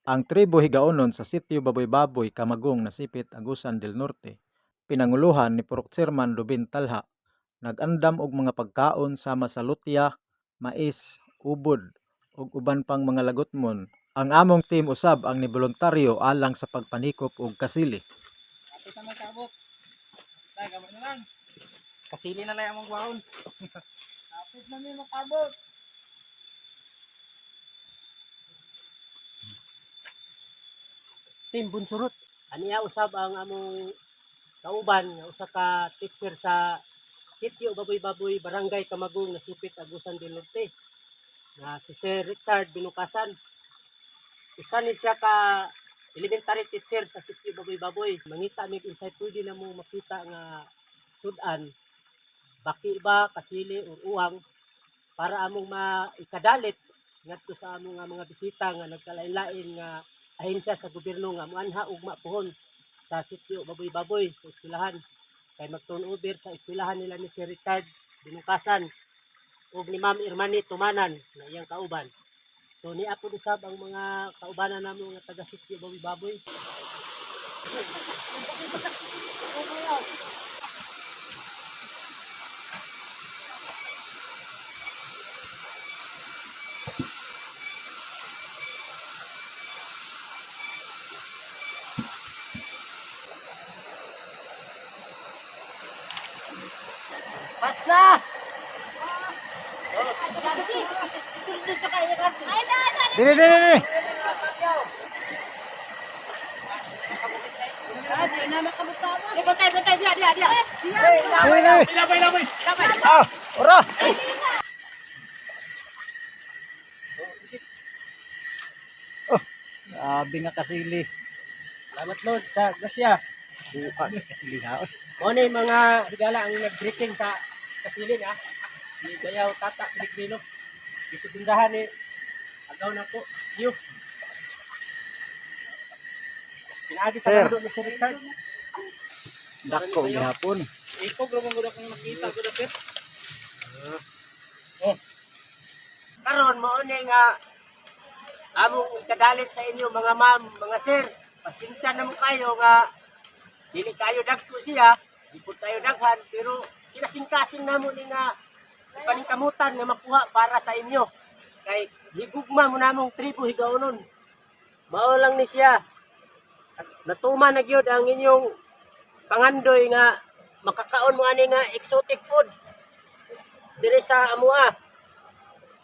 Ang tribo Higaonon sa sitio Baboy-Baboy, Camagong, Nasipit, Agusan del Norte, pinanguluhan ni Purok Chairman Rubin Talha, nag-andam og mga pagkaon sama sa lutya, mais, ubod, ug uban pang mga lagotmon. Ang among team usab ang niboluntaryo alang sa pagpanikop og kasili. Ato sa may kabok. Tay, kabok na lang. Kasili na lang among baon. Tapos na may makabot. Team Bunsurot. Aniya usab ang among kauban nga usa ka teacher sa sitio Baboy-Baboy, Barangay Camagong, Nasipit, Agusan del Norte. Na si Sir Richard Binukasan. Isa ni siya ka elementary teacher sa sitio Baboy-Baboy. Mangita mig unsay pwede na mo makita nga sudan, baki ba, kasili o uwang para among maikadalit ngadto sa among mga bisita nga nagkalain-lain nga ahensya sa gobyerno nga moanha ug mapuhon sa sitio Baboy-Baboy sa eskwelahan. Kay mag-turnover sa eskwelahan nila ni Sir Richard Binukasan ug ni Ma'am Irmani Tumanan na iyang kauban. So ni ako usab ang mga kaubanan namo nga taga sitio Baboy-Baboy. Pas na! Dili, dili, dili. Labay. Ah, ora. Oh, grabe nga kasili. Salamat Lord sa grasya. Kasili haon. Mo ni mga higala ang nag-greeting sa kasilin ha. Ni Bayaw Tata Pilipino. Gisubindahan ni agaw na po. You. Pinaagi sa Sir. bando ni Sir Richard. Dako gihapon. Ikaw gawang gud akong nakita ko dapit. Karon mo ni nga among kadalit sa inyo mga ma'am, mga sir. Pasensya na mo kayo nga dili kayo dagko siya, di po tayo daghan pero kinasing-kasing namo ni nga paningkamutan nga makuha para sa inyo. Kay higugma mo namong tribo Higaonon. Mao lang ni siya. At natuma na gyud ang inyong pangandoy nga makakaon mo ani nga exotic food diri sa amua.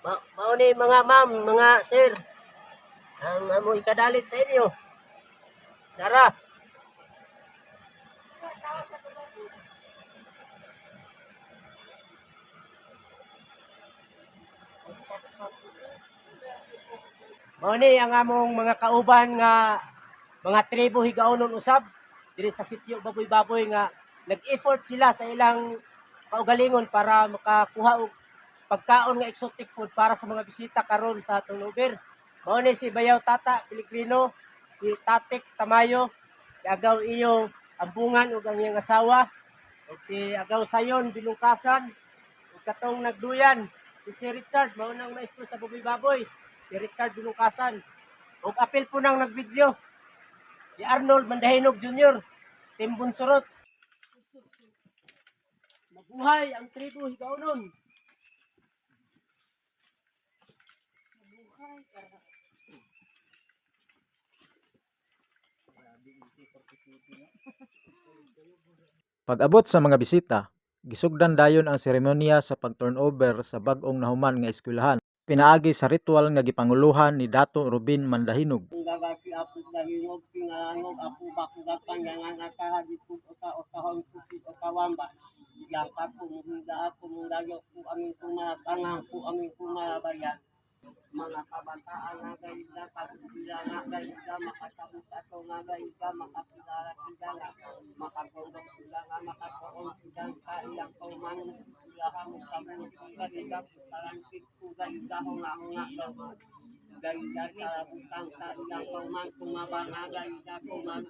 Mao ni mga ma'am, mga sir, ang amo ikadalit sa inyo. Tara. Mao ni ang among mga kauban nga mga tribo Higaonon usab diri sa sitio Baboy-Baboy nga nag-effort sila sa ilang kaugalingon para makakuha og pagkaon nga exotic food para sa mga bisita karon sa turnover. Mao ni si Bayaw Tata Pilipino, si Tatik Tamayo, si Agaw Iyo Ambungan ug ang iyang asawa, ug si Agaw Sayon Binukasan, ug katong nagduyan si Richard mao nang maestro sa Baboy-Baboy, si Richard Binukasan. Ug apil po nang nagvideo si Arnold Mandahinog Jr., Team Bunsurot. Mabuhay ang tribo Higaonon. Pag-abot sa mga bisita, gisugdan dayon ang seremonya sa pag-turnover sa bag-ong nahuman nga eskwelahan. Pinaagi sa ritual nga gipanguluhan ni Dato Rubin Mandahinog. Gagaki apos dahinog pinangog ako bakugapan yang nakahadi po otahon pusi otawamba. Yang ako munda ako mundayo po aming kumatangang po aming kumabayan. Mga kabataan nga gayda kasila nga gayda makatapos ato nga gayda makapilala sila makagondok sila nga makatuon sila sa ilang kauman sila hamong sabon sila sila parangkit po gayda hunga-hunga gayda sa butang sa ilang kauman kumabanga gayda kuman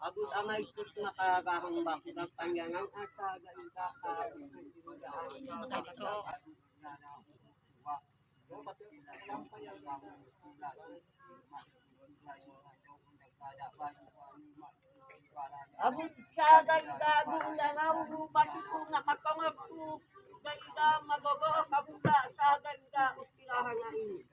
abot amay sus nakagahang bakit ang panyangang asa gayda ka Abot sa ganda-gong langaw, basi ko nakapangako, ganda magago, kabuga sa ganda, uspirahan na ini.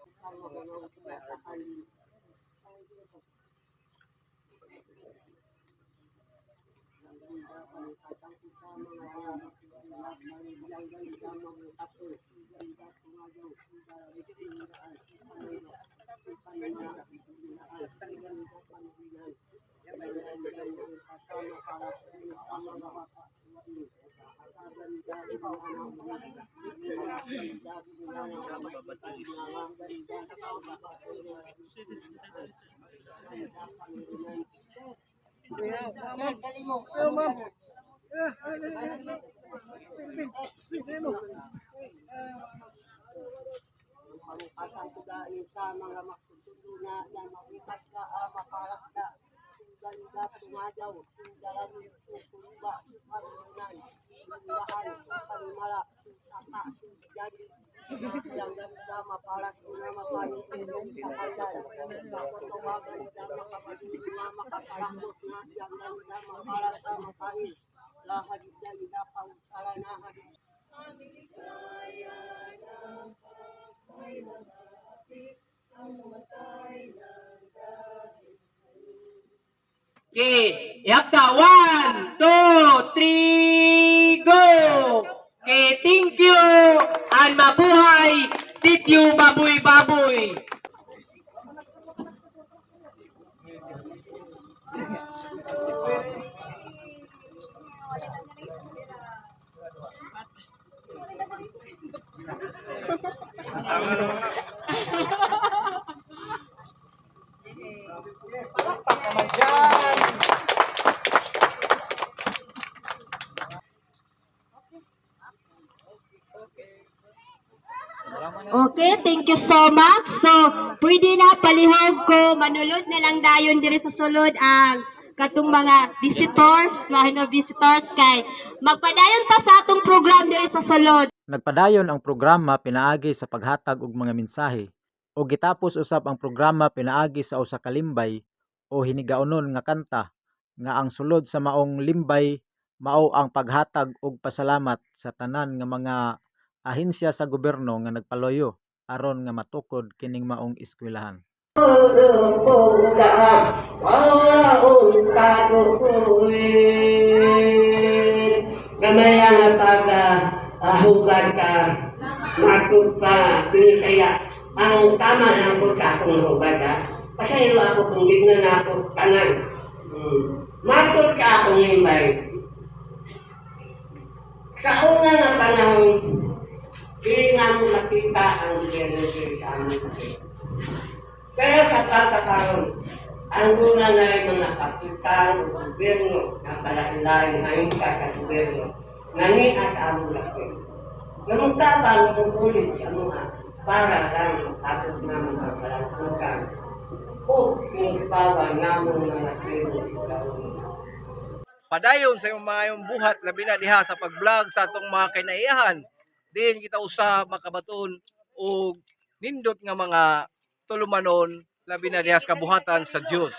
Ang tugain sa mga maksuduna na mawikat ka maparak na ganda tumajaw dalam kuliba panunan sindahan panimala saka jadi yang ganda maparak na mapanin sa kandan sa pagtawagan na makapagin na makakalakot na yang ganda maparak na mapanin lahad na inakaw na hadid. Okay, yapta 1, 2, 3, go! Okay, thank you and mabuhay Sitio Baboy Baboy. Okay, thank you so much. So, pwede na palihog ko, manulod na lang dayon diri sa sulod ang katong mga visitors, mga visitors kay magpadayon pa sa atong program diri sa sulod. Nagpadayon ang programa pinaagi sa paghatag og mga mensahe o gitapos usab ang programa pinaagi sa usa ka limbay o hinigaonon nga kanta nga ang sulod sa maong limbay mao ang paghatag og pasalamat sa tanan nga mga ahensya sa gobyerno nga nagpaloyo aron nga matukod kining maong eskwelahan. Gamaya nga pag-ahugan ka, makot pa, pinisaya. Ang tama lang po sa akong hugad ha. Pasaylo ako kung gitna na ako tanan. Makot ka akong limbay. Sa una nga panahon, hindi na mo nakita ang gobyerno sa amin. Pero sa pagkakaroon, ang una na yung mga kapitan o gobyerno na palain-lain ngayon sa gobyerno, ngani at among laki. Namuntabang ng ulit sa mga para lang tapos na mga palangkukan o sinusawa namong mga tribo sa Padayon sa imong mga imong buhat labi na diha sa pag-vlog sa atong mga kinaiyahan. Din kita usab makabaton og nindot nga mga tulumanon labi na diha sa kabuhatan sa Dios.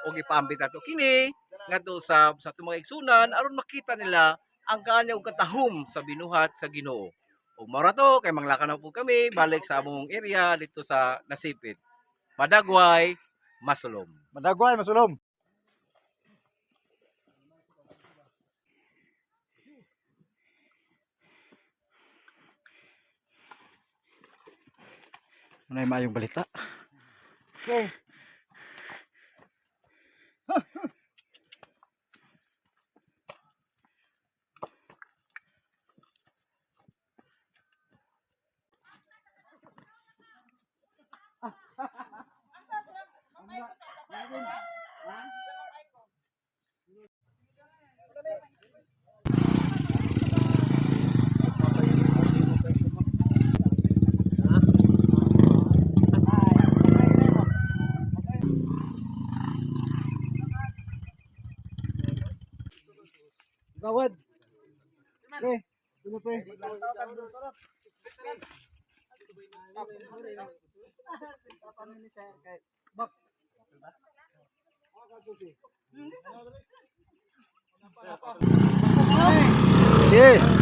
Og ipaambit ato kini ngadto sa atong mga igsunan aron makita nila ang kaanya og katahom sa binuhat sa Ginoo. Og mao to kay manglakaw po kami balik sa among area dito sa Nasipit. Madagway, Masulom. Madagway masulom. Unay maayong balita. Okay. Gawad. Okay. Dito pre. Bak. Sige.